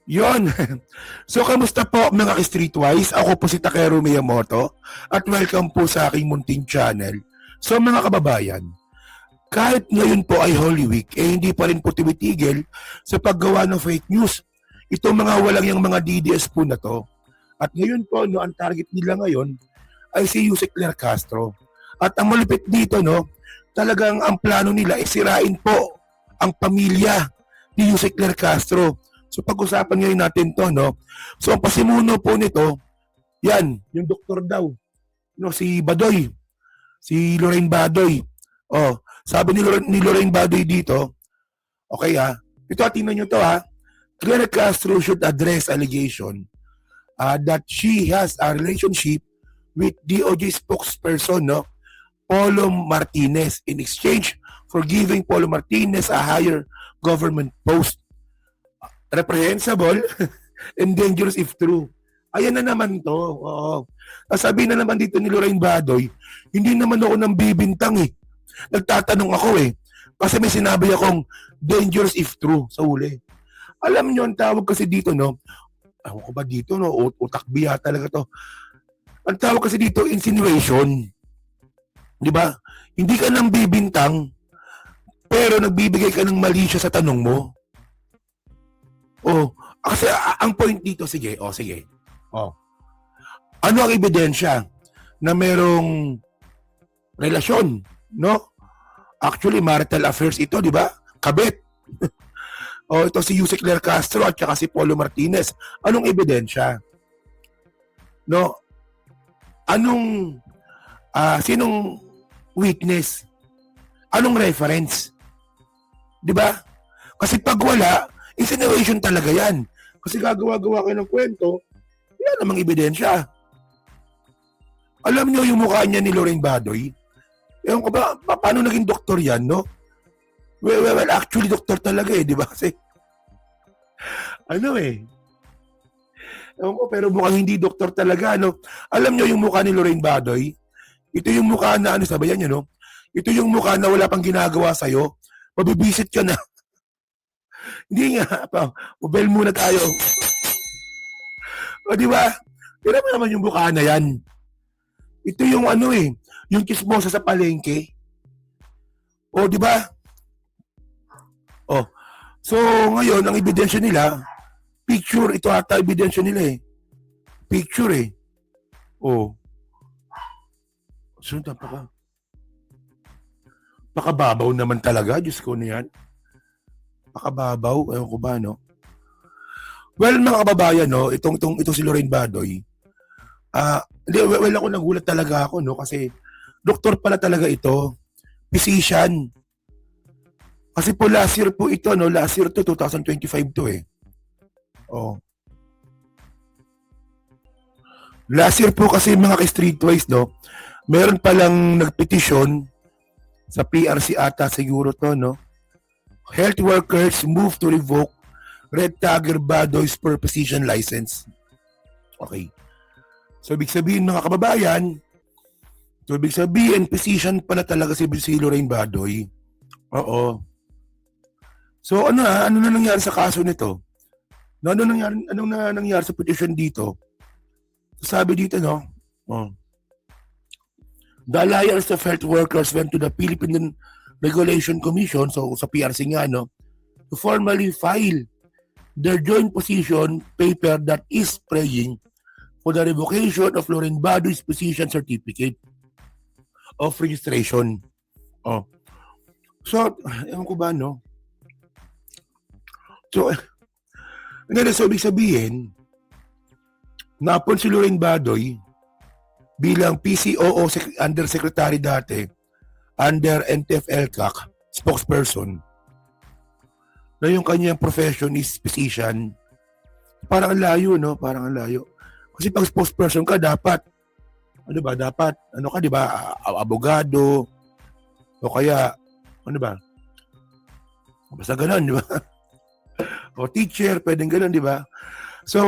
Yon. So, kamusta po mga ka-Streetwise? Ako po si Takeru Miyamoto at welcome po sa aking munting channel. So, mga kababayan, kahit ngayon po ay Holy Week, hindi pa rin po tumitigil sa paggawa ng fake news. Itong mga walang yung mga DDS po na to. At ngayon po, no, ang target nila ngayon ay si Yusek Claire Castro. At ang malupit dito, no, talagang ang plano nila ay sirain po ang pamilya ni Yusek Claire Castro. So pag-usapan ngayon natin to, no? So ang pasimuno po nito, yan, yung doktor daw, no, si Badoy, si Lorraine Badoy. Oh, sabi ni Lorraine Badoy dito, okay ito tingnan nyo to Claire Castro should address allegation that she has a relationship with DOJ spokesperson, no, Polo Martinez in exchange for giving Polo Martinez a higher government post. Reprehensible and dangerous if true. Ayan na naman to. Oo. Sabi na naman dito ni Lorraine Badoy, hindi naman ako nang bibintang Nagtatanong ako Kasi may sinabi akong dangerous if true sa uli. Alam nyo, ang tawag kasi dito, no? Ako ko ba dito, no? Utak biya talaga to. Ang tawag kasi dito, insinuation. Di ba? Hindi ka nang bibintang, pero nagbibigay ka ng mali siya sa tanong mo. Kasi ang point dito, sige. Ano ang ebidensya na merong relasyon, no? Actually, marital affairs ito, di ba? Kabit. Ito si Yusek Claire Castro at saka si Polo Martinez. Anong ebidensya? No? Sinong witness? Anong reference? Di ba? Kasi pag wala, insinuation talaga yan. Kasi gagawa-gawa kayo ng kwento, wala namang ebidensya. Alam nyo yung mukha niya ni Lorraine Badoy? Ewan ko ba, paano naging doktor yan, no? Well, actually, doktor talaga di ba? Kasi, ewan ko, pero mukhang hindi doktor talaga, no? Alam nyo yung mukha ni Lorraine Badoy? Ito yung mukha na, sabayan nyo, no? Ito yung mukha na wala pang ginagawa sa'yo. Mabibisit ka na. Hindi nga, mobile muna tayo. Di ba? Tira mo naman yung mukha na yan. Ito yung yung kismosa sa palengke. Di ba? So ngayon, ang ebidensya nila, picture, ito ata ebidensya nila Picture So, pakababaw naman talaga, Diyos ko na yan. Pakababaw, ewan ko ba, no? Well, mga kababayan, no, itong si Lorraine Badoy, ako nagulat talaga ako, no, kasi doktor pala talaga ito, physician. Kasi po last year po ito, no, last year to 2025 to Last year po kasi mga ka-Streetwise, no, meron palang nagpetisyon sa PRC ata siguro to, no, health workers move to revoke Red Tiger Badoy's per physician license. Okay. So, ibig sabihin mga kababayan, physician pala talaga si Lorraine Badoy. Oo. So, ano na nangyari sa kaso nito? Anong nangyari sa petition dito? Sabi dito, no? The Alliance of Health Workers went to the Philippine Regulation Commission, so sa PRC nga, no, to formally file their joint position paper that is praying for the revocation of Lorraine Badoy's physician certificate of registration. So, ewan ko ba, no? So, ibig sabihin, napon si Lorraine Badoy bilang PCOO Undersecretary dati under NTF-ELCAC spokesperson na yung kanyang profession is physician. Parang ang layo, no? Parang ang layo. Kasi pag spokesperson ka, dapat, di ba, abogado, o kaya, basta ganun, di ba? O teacher, pwedeng ganun, di ba? So,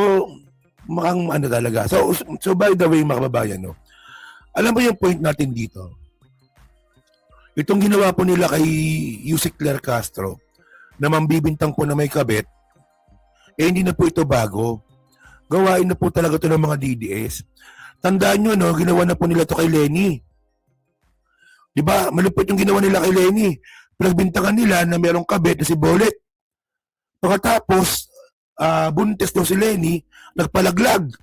makang talaga. So by the way, mga kababayan, no? Alam mo yung point natin dito? Itong ginawa po nila kay Yusek Claire Castro, na mambibintang po na may kabit, hindi na po ito bago. Gawain na po talaga ito ng mga DDS. Tandaan nyo, no, ginawa na po nila ito kay Lenny. Di ba? Malupit yung ginawa nila kay Lenny. Pinagbintangan nila na mayroong kabit na si Bolet. Pagkatapos, buntes daw si Lenny, nagpalaglag.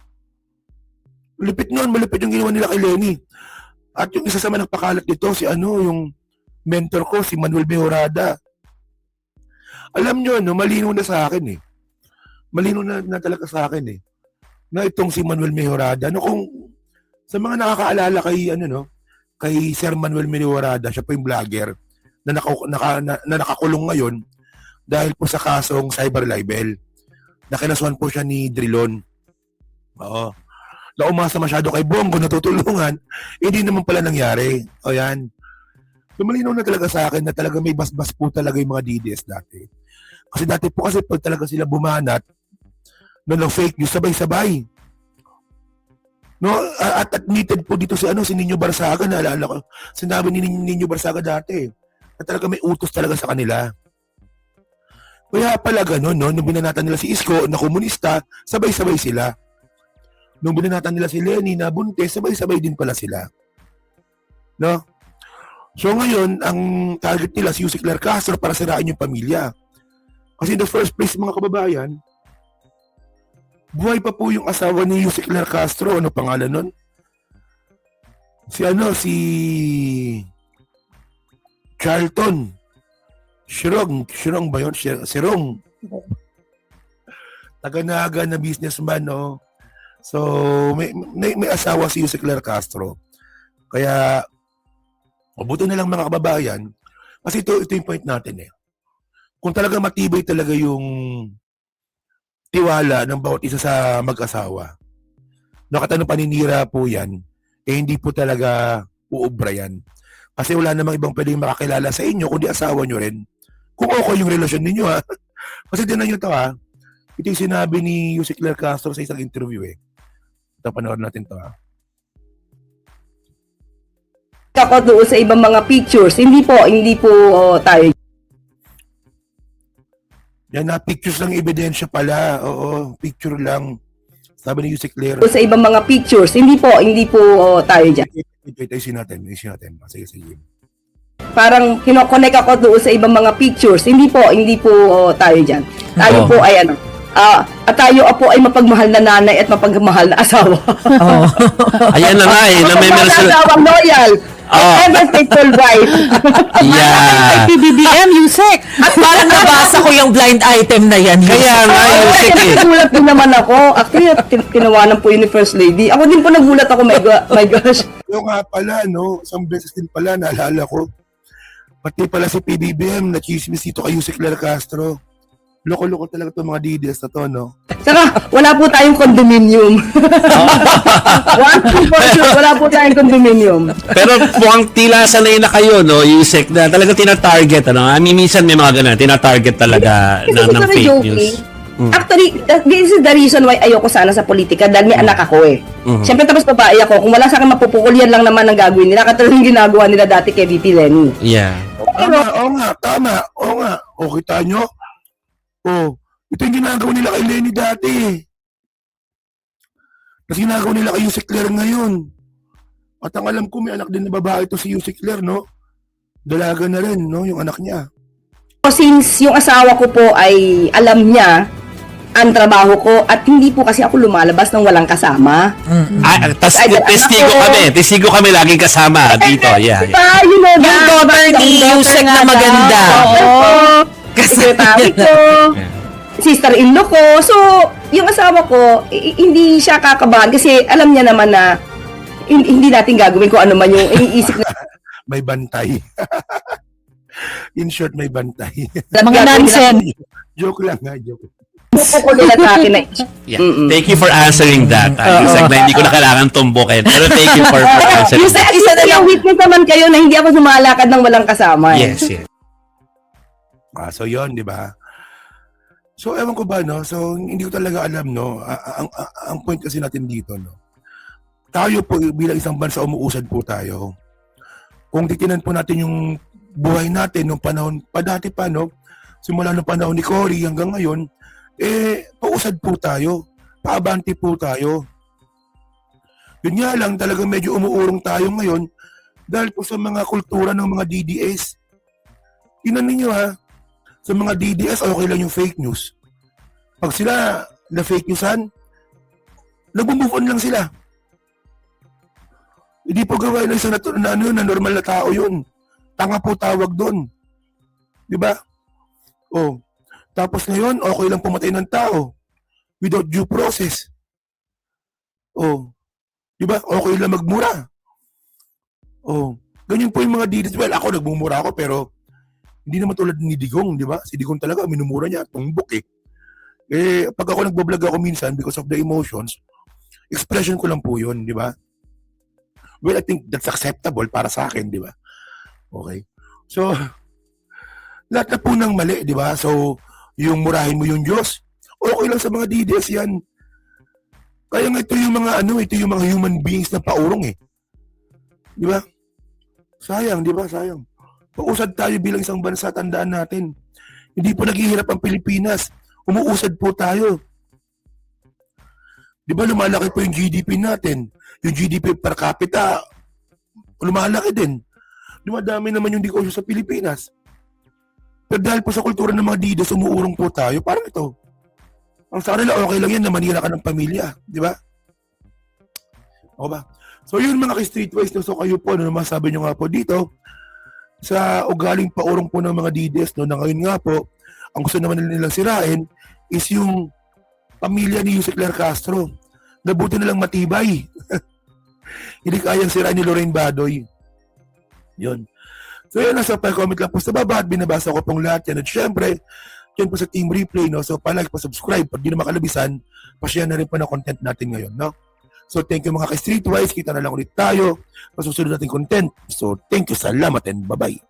Malupit yung ginawa nila kay Lenny. At yung isa sa mga nagpakalat dito, yung mentor ko, si Manuel Mejorada. Alam nyo, no, malinaw na sa akin eh. Malinaw na talaga sa akin eh. Na itong si Manuel Mejorada, no, kung sa mga nakakaalala kay Sir Manuel Mejorada, siya po yung vlogger na nakakulong ngayon dahil po sa kasong cyber libel. Nakinasuhan po siya ni Drilon. Oo. Na umasa masyado kay Bongo na tutulungan, hindi naman pala nangyari. O yan. So malinaw na talaga sa akin na talaga may basbas po talaga yung mga DDS dati. Kasi dati po kasi pag talaga sila bumanat ng fake news, sabay-sabay. No, at admitted po dito si Nino Barsaga, naalala ko. Sinabi ni Nino Barsaga dati na talaga may utos talaga sa kanila. Kaya pala gano'n, no? Nung binanatan nila si Isko na komunista, sabay-sabay sila. Nung binanatan nila si Lenny na buntes, sabay-sabay din pala sila. No? So ngayon, ang target nila si Yusek Lar Castro para sirain yung pamilya. Kasi in the first place, mga kababayan, buhay pa po yung asawa ni Yusek Lar Castro. Ano pangalan nun? Si Charlton. Shirong ba yun? Shirong. Taga-naga na businessman, no? So, may asawa si Yusek Lar Castro. Kaya, mabuti na lang mga kababayan. Kasi ito yung point natin eh. Kung talaga matibay talaga yung tiwala ng bawat isa sa mag-asawa, nakatano paninira po yan, hindi po talaga uubra yan. Kasi wala namang ibang pwedeng makakilala sa inyo kundi asawa nyo rin. Kung okay yung relasyon ninyo ha. Kasi tinan nyo ito ha. Ito yung sinabi ni Yusek Lar Castro sa isang interview eh. Ito, panoorin natin ito ha. Ako doon sa ibang mga pictures, hindi po tayo. Yan na, pictures lang ebidensya pala. Oo, picture lang. Sabi ni Yusek Lar. Sa ibang mga pictures, hindi po tayo dyan. Ito, isin natin. Sige. Parang kinokonek ako doon sa ibang mga pictures, hindi po tayo dyan. Tayo po ay at tayo po ay mapagmahal na nanay at mapagmahal na asawa. Oh. Ayan na nga eh. Na may meron sila. Asawang loyal. Ever faithful wife. Yeah. PBBM, Yusek. At parang nabasa ko yung blind item na yan. Kaya nga, Yusek eh. Nagulat din naman ako. Actually, tinawanan po yun ni First Lady. Ako din po nagulat ako, my gosh. Yung nga pala, no? Isang beses din pala, naalala ko. Pati pala si PBBM, na-chismis dito kay Yusek Lar Castro. Loko-loko talaga itong mga DDS na to, no? Saka, wala po tayong condominium. Wala po tayong condominium. Pero mukhang tila sanay na kayo, no, Yusek, na talagang tina-target, ano? I mean, minsan may mga ganun, tina-target talaga ng fake news. Actually, this is the reason why ayoko sana sa politika dahil may anak ako eh. Siyempre tapos babae ako, kung wala sa akin mapupukul yan lang naman ang gagawin nila. Katulad yung ginagawa nila dati kay VP Lenny. Yeah. Tama. O, kita nyo? O, ito yung ginagawa nila kay Lenny dati. Tapos ginagawa nila kay Yusek Lar ngayon. At ang alam ko, may anak din na babae to si Yusek Lar, no? Dalaga na rin, no? Yung anak niya. Since yung asawa ko po ay alam niya ang trabaho ko at hindi po kasi ako lumalabas ng walang kasama. Testigo kami laging kasama dito. Yeah. You know, Yung daughter ni Yusek na maganda. Sekretary ko, sister-in-law ko. So, yung asawa ko, hindi siya kakabahan kasi alam niya naman na hindi natin gagawin kung ano man yung iniisip na. May bantay. In short, may bantay. Mga nonsense. Joke lang nga, joke. Pupuko nila sa akin na. Yeah. Thank you for answering that. Yusek, na hindi ko na kailangan tumbukin. Pero thank you for answering Yusek, that. isa na lang witness naman kayo na hindi ako sumalakad ng walang kasama. Yes. So yon, di ba? So ewan ko ba, no? So hindi ko talaga alam, no? Ang point kasi natin dito, no? Tayo po bilang isang bansa, umuusad po tayo. Kung titinan po natin yung buhay natin nung panahon, pa dati pa, no? Simula nung panahon ni Cory hanggang ngayon, pausad po tayo. Paabante po tayo. Yun nga lang, talagang medyo umuurong tayo ngayon dahil po sa mga kultura ng mga DDS. Tingnan ninyo ha, sa mga DDS, okay lang yung fake news. Pag sila na fake newsan, nag-move on lang sila. Hindi po gawa ng isang na normal na tao yun. Tanga po tawag doon. Di ba? Oh. Tapos ngayon, okay lang pumatay ng tao without due process. Oh. Di ba? Okay lang magmura. Oh. Ganyan po yung mga DDS. Well, ako nagmumura ako pero hindi naman tulad ni Digong, di ba? Si Digong talaga, minumura niya, tumbok eh. Pag ako nagbablog ako minsan because of the emotions, expression ko lang po yun, di ba? Well, I think that's acceptable para sa akin, di ba? Okay. So, lahat na po ng mali, di ba? So, yung murahin mo yung Diyos, okay lang sa mga DDS yan. Kaya nga ito yung mga ito yung mga human beings na paurong eh. Di ba? Sayang, di ba? Sayang. Pausad tayo bilang isang bansa, tandaan natin. Hindi po naghihirap ang Pilipinas. Umuusad po tayo. Di ba lumalaki po yung GDP natin? Yung GDP per capita, lumalaki din. Dumadami naman yung negosyo sa Pilipinas. Pero dahil po sa kultura ng mga DDS, umuurong po tayo. Parang ito. Ang sa kanila, okay lang yan na manira ka ng pamilya. Di ba? O ba? So yun mga ka-streetwise, no? So kayo po, ano naman sabi nyo nga po dito, sa ugaling paurong po ng mga DDS, no, na ngayon nga po, ang gusto naman nilang sirain is yung pamilya ni Jose Claire Castro. Nabuti na lang matibay. Hindi kayang sirain ni Lorraine Badoy. Yun. So yun, nasa pa-comment lang po sa baba at binabasa ko pong lahat yan. At syempre, yan po sa Team Replay, no? So palike, pa-subscribe. Pag di na makalabisan, pa-share na rin po na content natin ngayon, no? So thank you mga ka-streetwise. Kita na lang ulit tayo sa susunod nating content. So thank you, salamat and bye-bye.